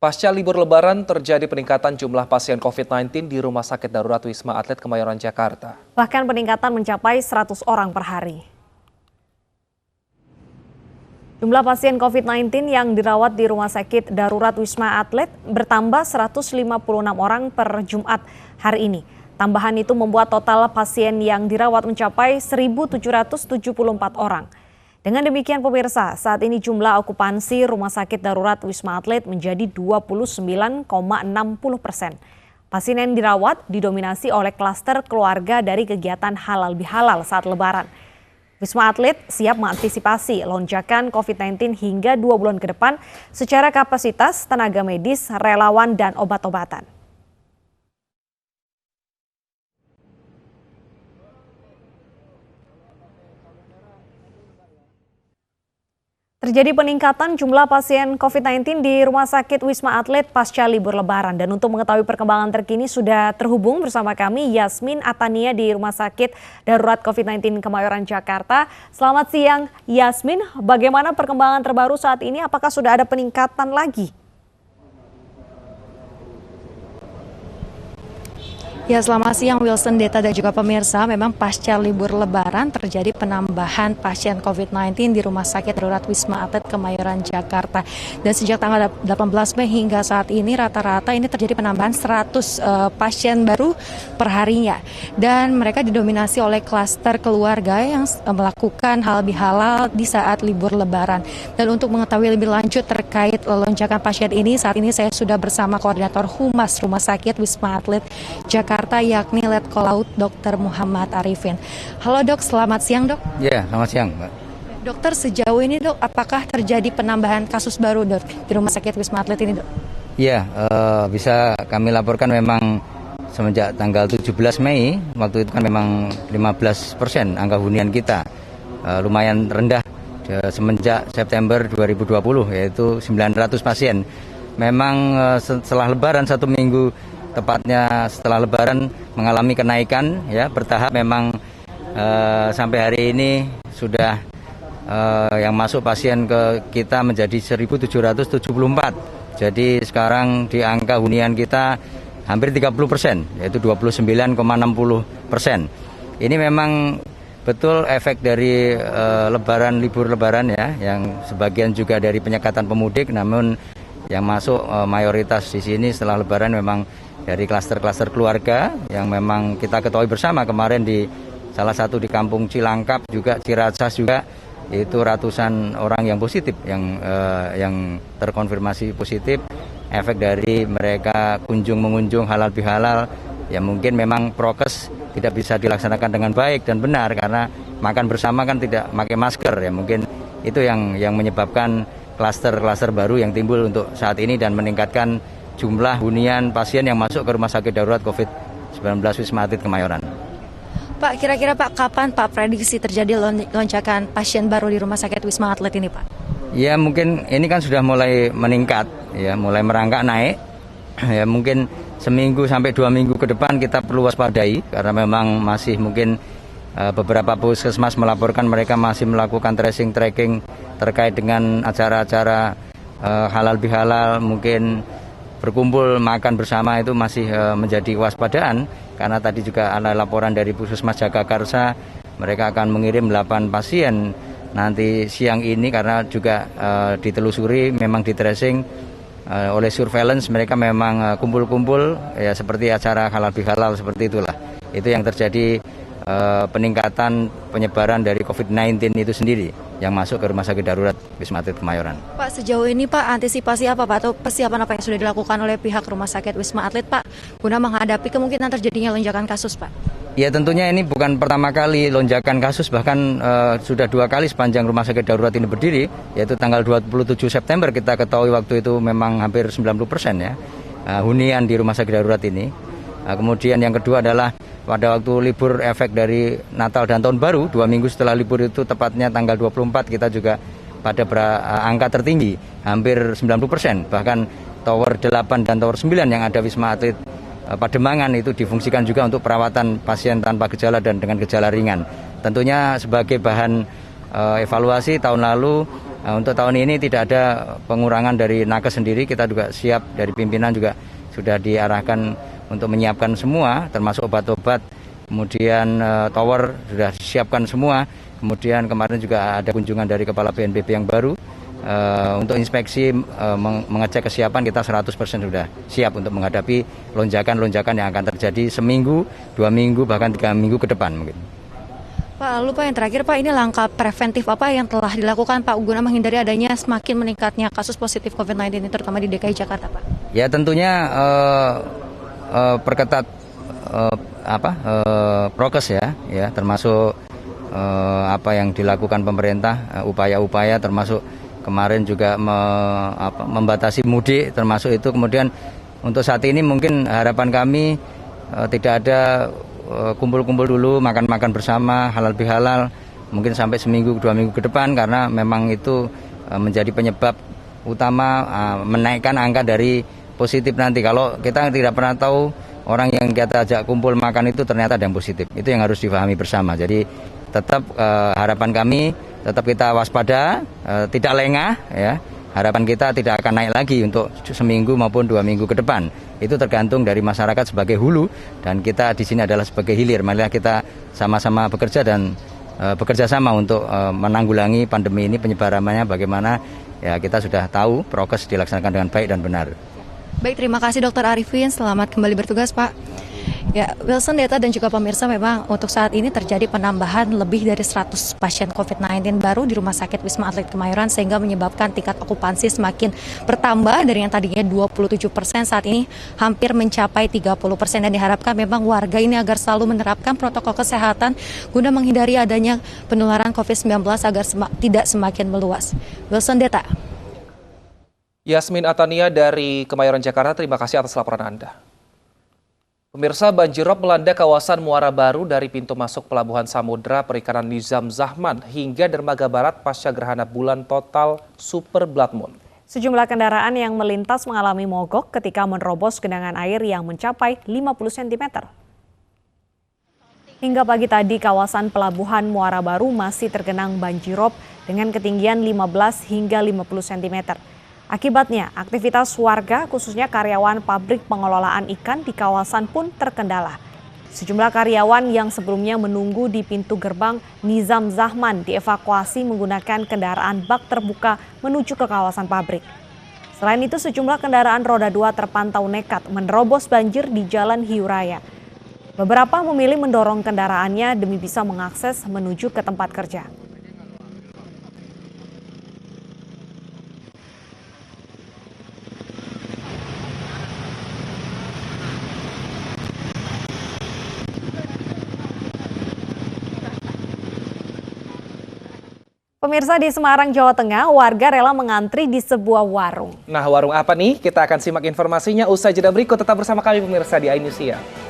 Pasca libur Lebaran terjadi peningkatan jumlah pasien COVID-19 di Rumah Sakit Darurat Wisma Atlet Kemayoran, Jakarta. Bahkan peningkatan mencapai 100 orang per hari. Jumlah pasien COVID-19 yang dirawat di Rumah Sakit Darurat Wisma Atlet bertambah 156 orang per Jumat hari ini. Tambahan itu membuat total pasien yang dirawat mencapai 1.774 orang. Dengan demikian pemirsa, saat ini jumlah okupansi Rumah Sakit Darurat Wisma Atlet menjadi 29,60%. Pasien yang dirawat didominasi oleh klaster keluarga dari kegiatan halal bihalal saat Lebaran. Wisma Atlet siap mengantisipasi lonjakan COVID-19 hingga 2 bulan ke depan secara kapasitas tenaga medis, relawan, dan obat-obatan. Terjadi peningkatan jumlah pasien COVID-19 di Rumah Sakit Wisma Atlet pasca libur Lebaran. Dan untuk mengetahui perkembangan terkini sudah terhubung bersama kami Yasmin Atania di Rumah Sakit Darurat COVID-19 Kemayoran, Jakarta. Selamat siang Yasmin, bagaimana perkembangan terbaru saat ini? Apakah sudah ada peningkatan lagi? Ya, selamat siang Wilson, Deta, dan juga pemirsa. Memang pasca libur Lebaran terjadi penambahan pasien COVID-19 di Rumah Sakit Darurat Wisma Atlet Kemayoran, Jakarta. Dan sejak tanggal 18 Mei hingga saat ini rata-rata ini terjadi penambahan 100 pasien baru per harinya. Dan mereka didominasi oleh klaster keluarga yang melakukan halal bihalal di saat libur Lebaran. Dan untuk mengetahui lebih lanjut terkait lonjakan pasien ini, saat ini saya sudah bersama Koordinator Humas Rumah Sakit Wisma Atlet Jakarta, yakni Letkol Dr. Muhammad Arifin. Halo dok, selamat siang dok. Ya, selamat siang Mbak. Dokter, sejauh ini dok, apakah terjadi penambahan kasus baru dok di Rumah Sakit Wisma Atlet ini dok? Ya, bisa kami laporkan memang semenjak tanggal 17 Mei, waktu itu kan memang 15% angka hunian kita. Lumayan rendah semenjak September 2020, yaitu 900 pasien. Memang setelah Lebaran 1 minggu, tepatnya setelah Lebaran mengalami kenaikan ya bertahap. Memang sampai hari ini sudah yang masuk pasien ke kita menjadi 1.774. Jadi sekarang di angka hunian kita hampir 30%, yaitu 29,60%. Ini memang betul efek dari libur Lebaran ya, yang sebagian juga dari penyekatan pemudik. Namun yang masuk mayoritas di sini setelah Lebaran memang dari klaster-klaster keluarga yang memang kita ketahui bersama kemarin di salah satu di Kampung Cilangkap juga Ciracas juga, itu ratusan orang yang positif yang terkonfirmasi positif efek dari mereka mengunjung halal bihalal. Ya mungkin memang prokes tidak bisa dilaksanakan dengan baik dan benar karena makan bersama kan tidak pakai masker ya, mungkin itu yang menyebabkan klaster-klaster baru yang timbul untuk saat ini dan meningkatkan jumlah hunian pasien yang masuk ke Rumah Sakit Darurat COVID-19 Wisma Atlet Kemayoran. Pak, kira-kira Pak, kapan Pak prediksi terjadi lonjakan pasien baru di Rumah Sakit Wisma Atlet ini Pak? Ya mungkin ini kan sudah mulai meningkat, ya mulai merangkak naik. Ya mungkin seminggu sampai 2 minggu ke depan kita perlu waspadai karena memang masih mungkin beberapa puskesmas melaporkan mereka masih melakukan tracing terkait dengan acara-acara halal bihalal, mungkin berkumpul makan bersama itu masih menjadi waspadaan karena tadi juga ada laporan dari Puskesmas Jagakarsa, mereka akan mengirim 8 pasien nanti siang ini karena juga ditelusuri memang di tracing oleh surveillance, mereka memang kumpul-kumpul ya seperti acara halal bihalal seperti itulah. Itu yang terjadi peningkatan penyebaran dari COVID-19 itu sendiri yang masuk ke Rumah Sakit Darurat Wisma Atlet Kemayoran. Pak, sejauh ini Pak, antisipasi apa Pak atau persiapan apa yang sudah dilakukan oleh pihak Rumah Sakit Wisma Atlet Pak guna menghadapi kemungkinan terjadinya lonjakan kasus Pak? Ya tentunya ini bukan pertama kali lonjakan kasus, bahkan sudah 2 kali sepanjang Rumah Sakit Darurat ini berdiri, yaitu tanggal 27 September kita ketahui waktu itu memang hampir 90% ya hunian di Rumah Sakit Darurat ini. Kemudian yang kedua adalah pada waktu libur efek dari Natal dan Tahun Baru, 2 minggu setelah libur itu tepatnya tanggal 24 kita juga pada angka tertinggi, hampir 90%. Bahkan Tower 8 dan Tower 9 yang ada Wisma Atlet Pademangan itu difungsikan juga untuk perawatan pasien tanpa gejala dan dengan gejala ringan. Tentunya sebagai bahan evaluasi tahun lalu Untuk tahun ini tidak ada pengurangan dari nakes sendiri, kita juga siap dari pimpinan juga sudah diarahkan untuk menyiapkan semua, termasuk obat-obat, kemudian tower sudah disiapkan semua, kemudian kemarin juga ada kunjungan dari Kepala BNPB yang baru. Untuk inspeksi mengecek kesiapan kita 100% sudah siap untuk menghadapi lonjakan-lonjakan yang akan terjadi seminggu, 2 minggu, bahkan 3 minggu ke depan mungkin. Pak, lalu Pak yang terakhir Pak, ini langkah preventif apa yang telah dilakukan Pak guna menghindari adanya semakin meningkatnya kasus positif COVID-19 ini terutama di DKI Jakarta Pak? Ya tentunya perketat prokes ya termasuk apa yang dilakukan pemerintah, upaya-upaya termasuk kemarin juga membatasi mudik, termasuk itu. Kemudian untuk saat ini mungkin harapan kami tidak ada kumpul-kumpul dulu, makan-makan bersama, halal bihalal, mungkin sampai seminggu, 2 minggu ke depan, karena memang itu menjadi penyebab utama menaikkan angka dari positif nanti. Kalau kita tidak pernah tahu orang yang kita ajak kumpul makan itu ternyata ada yang positif, itu yang harus dipahami bersama. Jadi tetap harapan kami tetap kita waspada, tidak lengah ya. Harapan kita tidak akan naik lagi untuk seminggu maupun 2 minggu ke depan. Itu tergantung dari masyarakat sebagai hulu dan kita di sini adalah sebagai hilir. Marilah kita sama-sama bekerja dan bekerja sama untuk menanggulangi pandemi ini, penyebarannya bagaimana ya, kita sudah tahu prokes dilaksanakan dengan baik dan benar. Baik, terima kasih Dr. Arifin, selamat kembali bertugas Pak. Ya, Wilson, Deta dan juga pemirsa, memang untuk saat ini terjadi penambahan lebih dari 100 pasien COVID-19 baru di Rumah Sakit Wisma Atlet Kemayoran sehingga menyebabkan tingkat okupansi semakin bertambah dari yang tadinya 27%, saat ini hampir mencapai 30%, dan diharapkan memang warga ini agar selalu menerapkan protokol kesehatan guna menghindari adanya penularan COVID-19 agar tidak semakin meluas. Wilson, Deta. Yasmin Atania dari Kemayoran, Jakarta, terima kasih atas laporan Anda. Pemirsa, banjirop melanda kawasan Muara Baru dari pintu masuk Pelabuhan Samudra Perikanan Nizam Zahman hingga dermaga barat pasca gerhana bulan total Super Blood Moon. Sejumlah kendaraan yang melintas mengalami mogok ketika menerobos genangan air yang mencapai 50 cm. Hingga pagi tadi, kawasan Pelabuhan Muara Baru masih tergenang banjirop dengan ketinggian 15 hingga 50 cm. Akibatnya, aktivitas warga khususnya karyawan pabrik pengelolaan ikan di kawasan pun terkendala. Sejumlah karyawan yang sebelumnya menunggu di pintu gerbang Nizam Zahman dievakuasi menggunakan kendaraan bak terbuka menuju ke kawasan pabrik. Selain itu, sejumlah kendaraan roda 2 terpantau nekat menerobos banjir di Jalan Hiu Raya. Beberapa memilih mendorong kendaraannya demi bisa mengakses menuju ke tempat kerja. Pemirsa, di Semarang, Jawa Tengah, warga rela mengantri di sebuah warung. Nah, warung apa nih? Kita akan simak informasinya usai jeda berikut. Tetap bersama kami pemirsa di iNews Siang.